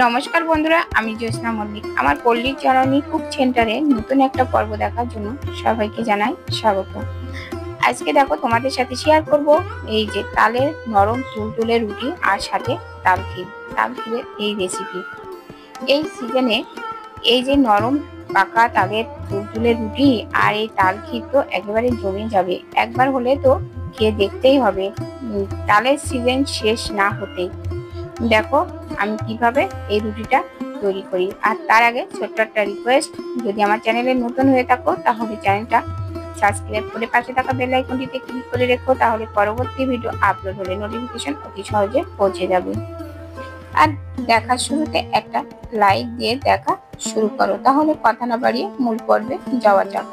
নমস্কার বন্ধুরা, আমি জ্যোৎস্না মল্লিক। আমার পল্লী চারণী কুক সেন্টারে নতুন একটা পর্ব দেখার জন্য সবাইকে জানাই স্বাগত। আজকে দেখো তোমাদের সাথে শেয়ার করব এই যে তালের নরম তুলতুলে রুটি আর সাথে তাল ক্ষীরের এই রেসিপি। এই সিজনে এই যে নরম পাকা তালের তুলতুলে রুটি আর এই তাল ক্ষীর তো একেবারে জমে যাবে। একবার হলে তো খেয়ে দেখতেই হবে, তালের সিজন শেষ না হতেই। দেখো আমি কিভাবে এই রুটিটা তৈরি করি। আর তার আগে ছোট্ট একটা রিকোয়েস্ট, যদি আমার চ্যানেলে নতুন হয়ে থাকো তাহলে চ্যানেলটা সাবস্ক্রাইব করে পাশে থাকা বেল আইকনটিতে ক্লিক করে রেখো, তাহলে পরবর্তী ভিডিও আপলোড হলে নোটিফিকেশন অতি সহজে পৌঁছে যাবে। আর দেখার শুরুতে একটা লাইক দিয়ে দেখা শুরু করো, তাহলে কথা না বাড়িয়ে মূল পর্বে যাওয়া যাক।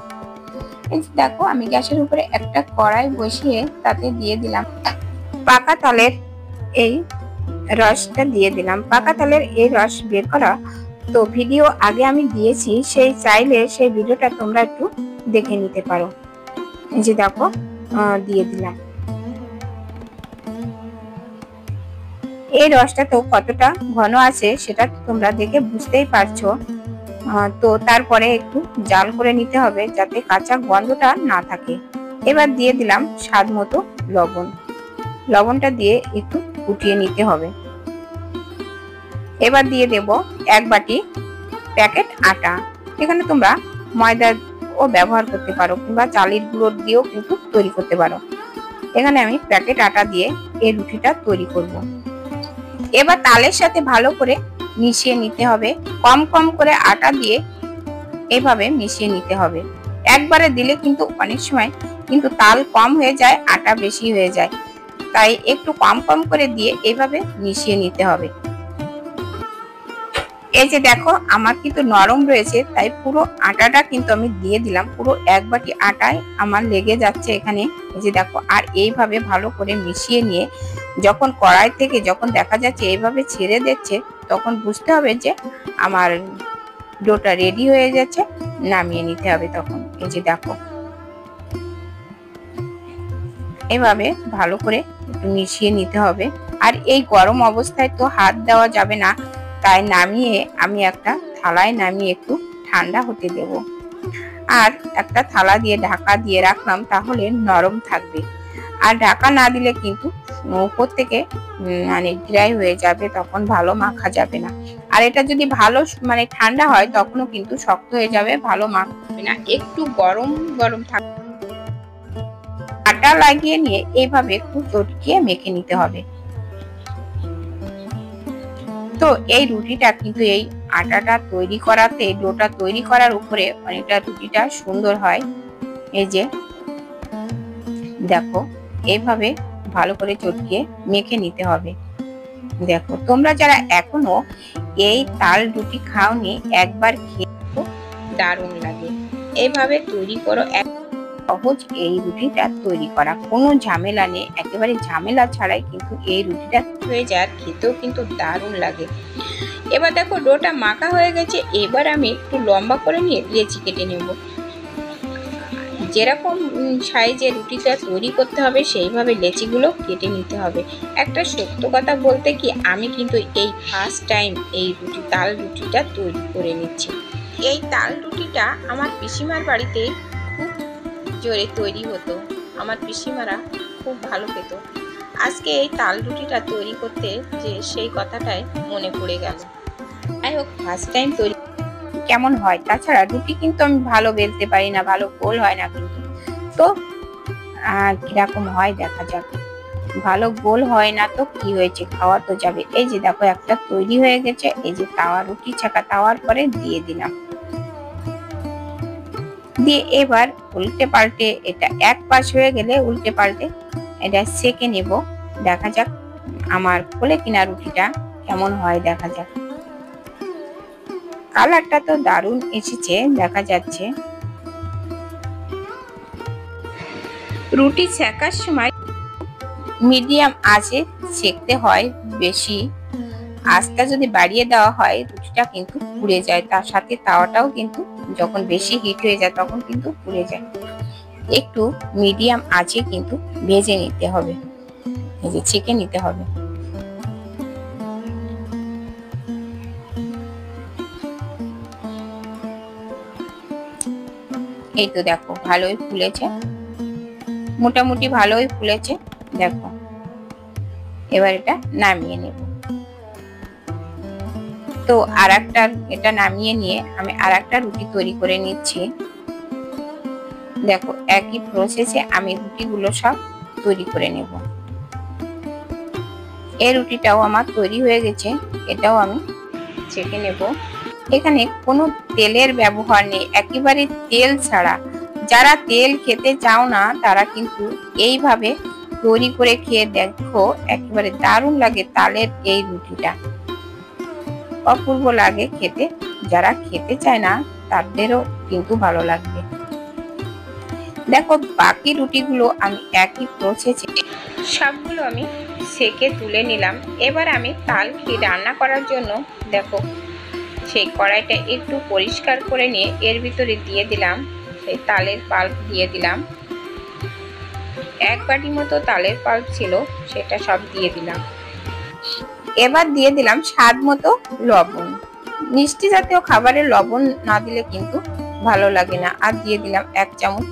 দেখো আমি গ্যাসের উপরে একটা কড়াই বসিয়ে তাতে দিয়ে দিলাম পাকা তালের এই রসটা দিয়ে দিলাম। পাকা তালের এই রস বের করা তো ভিডিও আগে আমি দিয়েছি, চাইলে সেই ভিডিওটা তোমরা একটু দেখে নিতে পারো। এই যে দেখো দিয়ে দিলাম। এই রসটা তো কতটা ঘন আছে সেটা তোমরা দেখে বুঝতেই পারছো। তো তারপরে একটু জাল করে নিতে হবে যাতে কাঁচা গন্ধটা না থাকে। এবার দিয়ে দিলাম স্বাদ মতো লবণ। লবণটা দিয়ে একটু ফুটিয়ে নিতে হবে। এবার দিয়ে দেব 1 বাটি প্যাকেট আটা। এখানে তোমরা ময়দা ও ব্যবহার করতে পারো কিংবা চালের গুঁড়ো দিয়েও কিন্তু তৈরি করতে পারো। এখানে আমি প্যাকেট আটা দিয়ে এই রুটিটা তৈরি করব। এবার তালের সাথে ভালো করে মিশিয়ে নিতে হবে। কম কম করে আটা দিয়ে এভাবে মিশিয়ে নিতে হবে। একবারে দিলে কিন্তু অনেক সময় কিন্তু তাল কম হয়ে যায়, আটা বেশি হয়ে যায়, তাই একটু কম কম করে দিয়ে এভাবে মিশিয়ে নিতে হবে। এই যে দেখো আমার কিন্তু নরম রয়েছে, তাই পুরো আটাটা কিন্তু আমি দিয়ে দিলাম। পুরো 1 বাটি আটায় আমার লেগে যাচ্ছে এখানে। এই যে দেখো, আর এইভাবে ভালো করে মিশিয়ে নিয়ে যখন কড়াই থেকে যখন দেখা যাচ্ছে এইভাবে ছেড়ে দিচ্ছে, তখন বুঝতে হবে যে আমার ডোটা রেডি হয়ে যাচ্ছে, নামিয়ে নিতে হবে তখন। এই যে দেখো এভাবে ভালো করে একটু মিশিয়ে নিতে হবে। আর এই গরম অবস্থায় তো হাত দেওয়া যাবে না, তাই নামিয়ে আমি একটা থালায় নামিয়ে একটু ঠান্ডা হতে দেব। আর একটা থালা দিয়ে ঢাকা দিয়ে রাখলাম, তাহলে নরম থাকবে। আর ঢাকা না দিলে কিন্তু উপর থেকে মানে ড্রাই হয়ে যাবে, তখন ভালো মাখা যাবে না। আর এটা যদি ভালো মানে ঠান্ডা হয় তখনও কিন্তু শক্ত হয়ে যাবে, ভালো মাখবে না। একটু গরম গরম থাকবে। আটা লাগিয়ে নিয়ে এইভাবে একটু চটকিয়ে মেখে নিতে হবে। তো এই রুটিটা কিন্তু এই আটাটা তৈরি করাতে, ডোটা তৈরি করার উপরে অনেকটা রুটিটা সুন্দর হয়। এই যে দেখো এইভাবে ভালো করে চটকিয়ে মেখে নিতে হবে। দেখো তোমরা যারা এখনো এই তাল রুটি খাওনি, একবার খেয়ে দারুণ লাগে। এইভাবে তৈরি করো, সহজ এই রুটিটা তৈরি করা, কোনো ঝামেলা নেই, একেবারে ঝামেলা ছাড়াই কিন্তু এই রুটিটা হয়ে যায়। আর খেতেও কিন্তু দারুণ লাগে। এবার দেখো ডোটা মাখা হয়ে গেছে। এবার আমি একটু লম্বা করে নিয়ে লেচি কেটে নেব। যেরকম সাইজে রুটিটা তৈরি করতে হবে সেইভাবে লেচিগুলো কেটে নিতে হবে। একটা সত্য কথা বলতে কি, আমি কিন্তু এই ফার্স্ট টাইম এই তাল রুটিটা তৈরি করে নিচ্ছি। এই তাল রুটিটা আমার পিসিমার বাড়িতে খুব জোরে তৈরি হতো, আমার পিসিমারা খুব ভালো খেত। আজকে এই তাল রুটিটা তৈরি করতে যে সেই কথাটাই মনে পড়ে গেল। যাই হোক, ফার্স্ট টাইম তৈরি কেমন হয়। তাছাড়া রুটি কিন্তু আমি ভালো বেলতে পারি না, ভালো গোল হয় না কিন্তু। তো কিরকম হয় দেখা যাক। ভালো গোল হয় না তো কি হয়েছে, খাওয়া তো যাবে। এই যে দেখো একটা তৈরি হয়ে গেছে। এই যে তাওয়া, রুটি ছাকা তাওয়ার পরে দিয়ে দিলাম। দিয়ে এবার উল্টে পাল্টে, এটা এক পাশ হয়ে গেলে উল্টে পাল্টে এটা সেকে নেব। দেখা যাক আমার ফোলে কিনা রুটিটা কেমন হয়, দেখা যাক। কালারটা তো দারুণ এসেছে, দেখা যাচ্ছে। রুটি সেকার সময় মিডিয়াম আঁচে সেকতে হয়। বেশি আঁচটা যদি বাড়িয়ে দেওয়া হয় রুটিটা কিন্তু পুড়ে যায়, তার সাথে তাওয়াটাও কিন্তু যখন বেশি হিট হয়ে যায় তখন কিন্তু পুড়ে যায়। একটু মিডিয়াম আঁচে কিন্তু ভেজে নিতে হবে, এই যে ছেঁকে নিতে হবে। এই তো দেখো ভালোই ফুলেছে, মোটামুটি ভালোই ফুলেছে। দেখো এবার এটা নামিয়ে নেব। তো আরেকটা এটা নামিয়ে নিয়ে আমি আরেকটা রুটি তৈরি করে নিচ্ছি। দেখো একই প্রসেসে আমি রুটিগুলো সব তৈরি করে নেব। এই রুটিটাও আমার তৈরি হয়ে গেছে, এটাও আমি ছেঁকে নেব। এখানে কোনো তেলের ব্যবহার নেই, একেবারে তেল ছাড়া। যারা তেল খেতে চাও না তারা কিন্তু এইভাবে তৈরি করে খেয়ে দেখো, একেবারে দারুণ লাগে তালের এই রুটিটা, অপূর্ব লাগে খেতে। যারা খেতে চায় না তাদেরও কিন্তু ভালো লাগবে। দেখো বাকি রুটিগুলো আমি একই প্রসেসে সবগুলো আমি সেকে তুলে নিলাম। এবার আমি তাল ঘি রান্না করার জন্য দেখো সেই কড়াইটা একটু পরিষ্কার করে নিয়ে এর ভিতরে দিয়ে দিলাম সেই তালের পাল্প, দিয়ে দিলাম 1 বাটি মতো তালের পাল্প ছিল, সেটা সব দিয়ে দিলাম। এবার দিয়ে দিলাম স্বাদ মতো লবণ। মিষ্টি জাতীয় খাবারে লবণ না দিলে কিন্তু ভালো লাগে না। আর দিয়ে দিলাম 1 চামচ।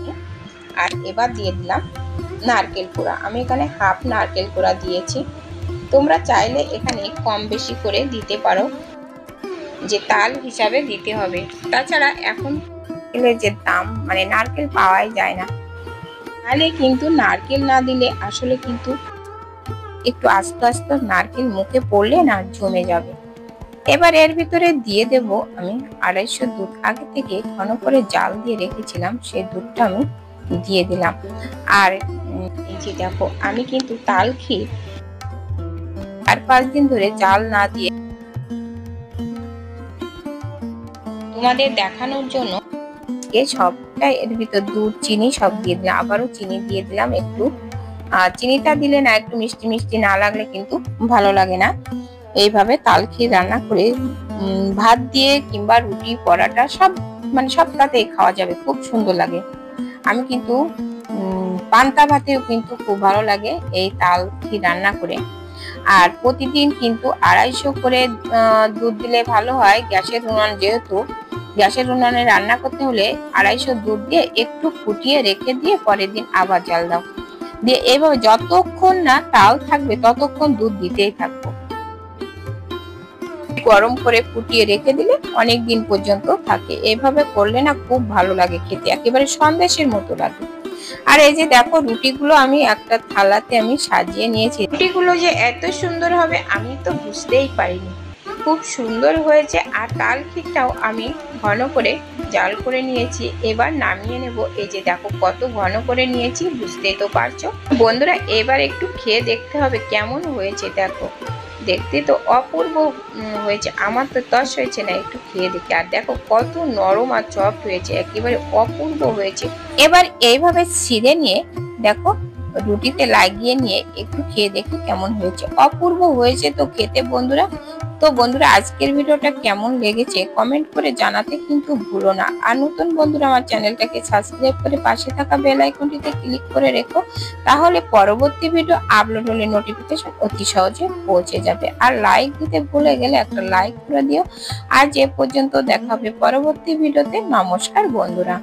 আর এবার দিয়ে দিলাম নারকেল কোড়া। আমি এখানে হাফ নারকেল কোড়া দিয়েছি, তোমরা চাইলে এখানে কম বেশি করে দিতে পারো, যে তাল হিসাবে দিতে হবে। তাছাড়া এখন যে দাম, মানে নারকেল পাওয়াই যায় না, তাহলে কিন্তু নারকেল না দিলে আসলে কিন্তু একটু আস্তে আস্তে নারকেল মুখে পড়লে না জমে যাবে। এবার এর ভিতরে দিয়ে দেব আমি 250 দুধ, আগে থেকে ঘন করে জাল দিয়ে রেখেছিলাম, সেই দুধটা আমি দিয়ে দিলাম। আর এই যে দেখো আমি কিন্তু তাল ঘি 4-5 দিন ধরে জাল না দিয়ে তোমাদের দেখানোর জন্য সবটাই এর ভিতর দুধ চিনি সব দিয়ে দিলাম। আবারও চিনি দিয়ে দিলাম একটু। আর চিনিটা দিলে না একটু মিষ্টি মিষ্টি না লাগলে কিন্তু ভালো লাগে না। এইভাবে তাল ঘি রান্না করে ভাত দিয়ে কিংবা রুটি পরাটা সব মানে সবটাতেই খাওয়া যাবে, খুব সুন্দর লাগে। আমি কিন্তু পান্তা ভাতেও কিন্তু খুব ভালো লাগে এই তাল ঘি রান্না করে। আর প্রতিদিন কিন্তু 250 করে দুধ দিলে ভালো হয়। গ্যাসের উনান, যেহেতু গ্যাসের উনানে রান্না করতে হলে 250 দুধ দিয়ে একটু ফুটিয়ে রেখে দিয়ে পরের দিন আবার জাল দাও, দিয়ে এইভাবে যতক্ষণ না তাল থাকবে ততক্ষণ দুধ দিতেই থাকবো। গরম করে ফুটিয়ে রেখে দিলে অনেক দিন পর্যন্ত থাকে। এইভাবে করলে না খুব ভালো লাগে খেতে, একেবারে সন্দেশের মতো লাগে। আর এই যে দেখো রুটিগুলো আমি একটা থালাতে আমি সাজিয়ে নিয়েছি। রুটিগুলো যে এত সুন্দর হবে আমি তো বুঝতেই পারিনি, খুব সুন্দর হয়েছে। আর তাল ঘিটাও আমি ঘন করে জাল করে নিয়েছি, এবার নামিয়ে নেব। এই যে দেখো কত ঘন করে নিয়েছি, বুঝতেই তো পারছো বন্ধুরা। এবার একটু খেয়ে দেখতে হবে কেমন হয়েছে। দেখো দেখতে তো অপূর্ব হয়েছে, আমার তো তস হয়েছে না একটু খেয়ে দেখে। আর দেখো কত নরম আর সফট হয়েছে, একেবারে অপূর্ব হয়েছে। এবার এইভাবে ছিঁড়ে নিয়ে দেখো রুটিতে লাগিয়ে নিয়ে একটু খেয়ে দেখি কেমন হয়েছে। অপূর্ব হয়েছে তো খেতে বন্ধুরা। তো বন্ধুরা আজকের ভিডিওটা কেমন লেগেছে কমেন্ট করে জানাতে কিন্তু ভুলো না। আর নতুন বন্ধুরা আমার চ্যানেলটাকে সাবস্ক্রাইব করে পাশে থাকা বেল আইকনটিতে ক্লিক করে রেখো, তাহলে পরবর্তী ভিডিও আপলোড হলে নোটিফিকেশন অতি সহজে পৌঁছে যাবে। আর লাইক দিতে ভুলে গেলে একটা লাইক করে দিও। আর যে পর্যন্ত দেখা হবে পরবর্তী ভিডিওতে, নমস্কার বন্ধুরা।